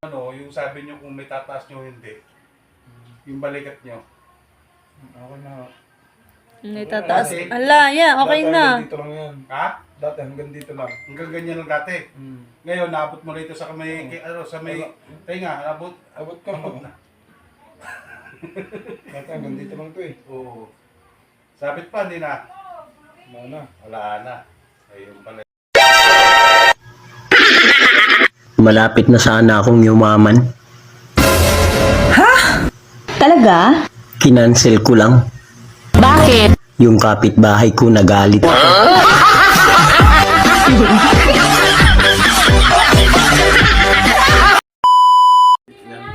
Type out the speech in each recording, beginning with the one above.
Ano, yung sabi nyo kung may tataas nyo hindi. Yung balikat nyo. Okay na. May tataas. Ala, yeah, okay Dati na. hanggang dito lang yan. Ha? Dati hanggang dito lang. Hanggang ganyan lang dati. Ngayon, naabot mo rito sa may, sa may, tenga, naabot. Abot ka mo. Dati hanggang dito lang to eh. Oo. Sabit pa, hindi na. Wala na. Wala na. Ayun pala. Malapit na sana akong yumaman. Talaga? Kinansel ko lang. Bakit? Yung kapitbahay ko nagalit ako.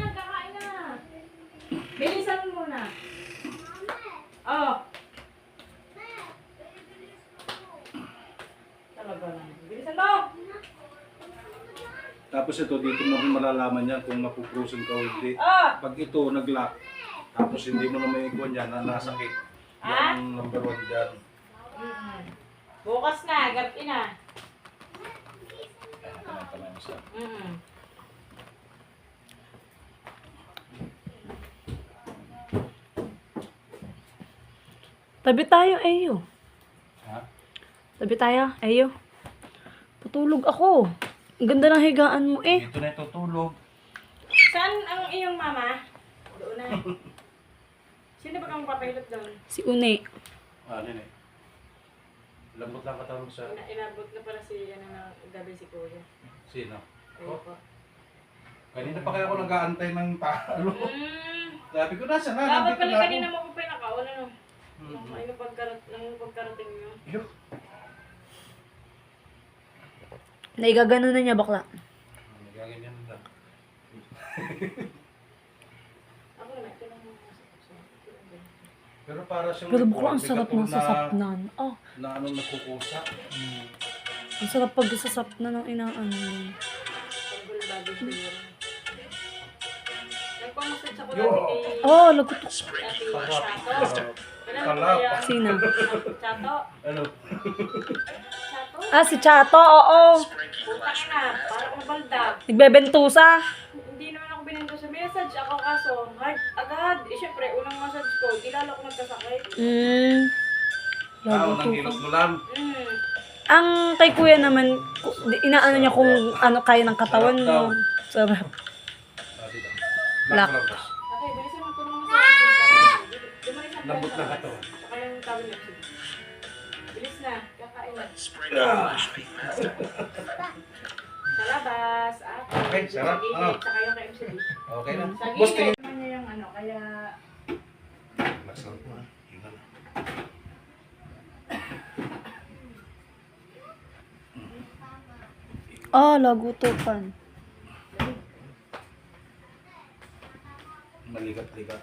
Kakain na. Bilisan mo muna. Oh. Talaga lang. Bilisan mo. Tapos ito, dito mo rin malalaman yan kung mapuprusin ka o hindi. Ah! Pag ito nag-lock, tapos hindi mo na may ikuan yan, na nasakit. Yan ang number 1 dyan. Bukas na, gabi na. Mm. Tabi tayo, Eyo. Ha? Tabi tayo, Eyo. Patulog ako. Ang ganda ng higaan mo eh. Dito na itutulog. Saan ang iyong mama? Doon na. Sino ba kang papahilot doon? Si Une. Ano yun eh. Lambot lang katawag sa... Inabot na pala si, ng gabi si Kuya. Sino? Ayun po. Kanina pa kaya ako nag-aantay ng talo. Sabi ko, nasa na? Dapat Nandito pala na ako. kanina mo ko pinakaon, ano? Ano pagkarating nyo? Ayun. Naigagano na niya bakla. Nagaganyan lang. Ako na, ito lang mga Pero para siyang... Pero bakla, ang sarap ng na- sasapnan. Oh, Na anong nagkukusa. ang sarap pag sasapnan ng inaano. Nagpamassage ako Yo. dati kay... Oh, lagutok. Sarap. Chato. Sino? Chato? Ano? Chato? Ah, si Chato, oo. Puta ka na, para kong baldag. Nagbebentusa. Hindi naman ako binento sa message. Ako kaso, hard agad. Eh, syempre, unang massage ko, di lalo ako nagkasakit. Unang hilot mo lang. Ang kay kuya naman, inaano niya kung ano kaya ng katawan mo. Sarap. Dito. Black. Black. Boss. Okay, bilisan mo tulong mo sa Lambot lang ito. Saka yung tawag niya. Bilis na, kakain na. Sa labas, Okay, sarap. Ano? Saka yung kay MCD. Okay na. Sa Boss, gilid tingin. naman niya yung ano, kaya... Masarap mo ha. Yun na. lagutukan. Maligat-ligat.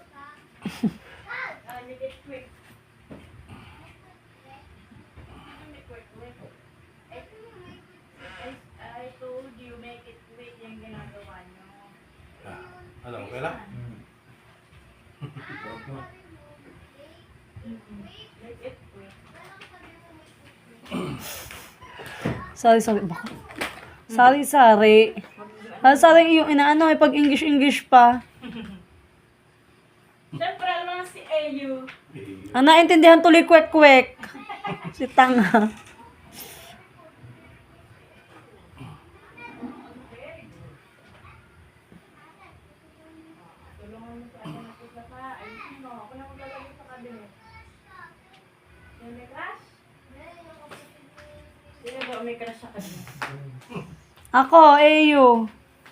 Make it quick. I told you, make it quick yung ginagawa niyo. Ano, okay lang? Make it quick. Sorry, baka. Sorry. Sorry yung inaano, pag English pa. Siyempre, alam mo si AU. Ang naintindihan tuloy kwek-kwek. Si tanga. Tulungan mo sa akin ako sa pa. Ayusin mo. Ako na maglalagay sa cabinet. Yan, may crush? Sino ba may crush sa cabinet? Ako, Eyo.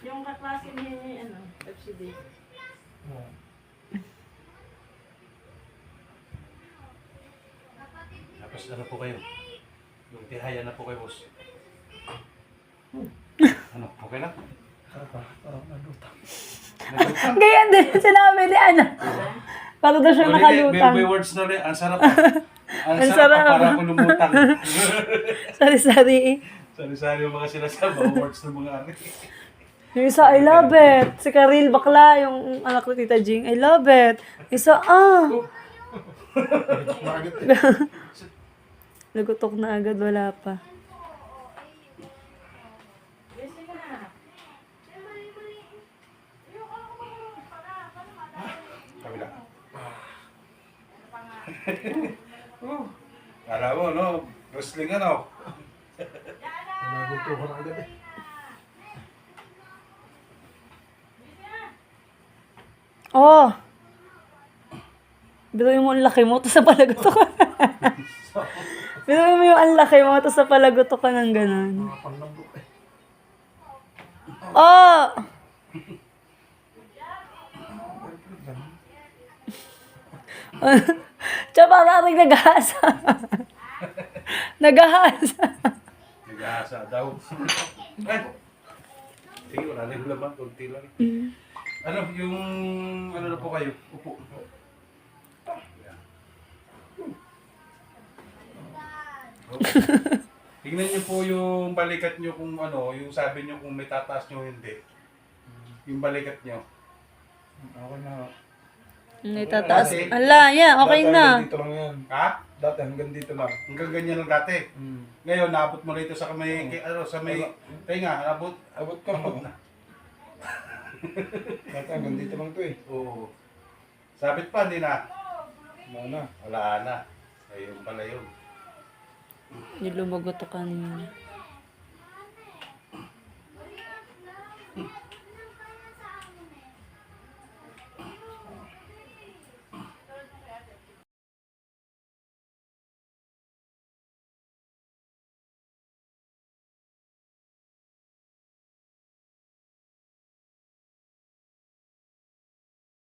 Yung kaklase ni, FCD. Tapos ano po kayo? Yung tihaya na po kayo, boss. Ano, okay lang? Parang nalutang. Nagutang? Ganyan din sinabi ni Ana. Para daw siya nakalutang. May words na rin. Ang sarap. Ang Ang sarap. sarap. Para ako lumutang. Sorry. Sari-sari yung mga sinasabi. Mga words ng mga ari. Yung isa, I love it. Si Karil bakla, yung anak ni Tita Jing, I love it. Isa, Nagutok na agad, wala pa. Yes, sige na. Alam mo, no? Wrestling ano? Naguto ko na agad eh. Oh! Biruin mo ang laki mo, tapos napalagoto ka. Biruin mo yung ang laki mo, tapos napalagoto ka ng ganun. Mga panlambok eh. Oh! Tsaka parang naghahasa. Naghahasa. Nag-aasa daw. Ay! Sige, wala na yung laman. Kunti lang. Ano, yung... Ano na po kayo? Upo. Yan. Tingnan niyo po yung balikat niyo kung ano, yung sabi niyo kung may tataas niyo o hindi. Yung balikat niyo. Okay na. May tataas. Ala, yeah, okay Dati na. hanggang dito lang yan. Ha? Dati hanggang dito lang. Hanggang ganyan lang dati. Ngayon, naabot mo rito sa may, ano, sa may, tenga, naabot. Abot ka mo. na. Dati hanggang dito lang to eh. Oo. Sabit pa, hindi na. Wala na. Wala na. Ayun pala yun. Yung lumagot kanina.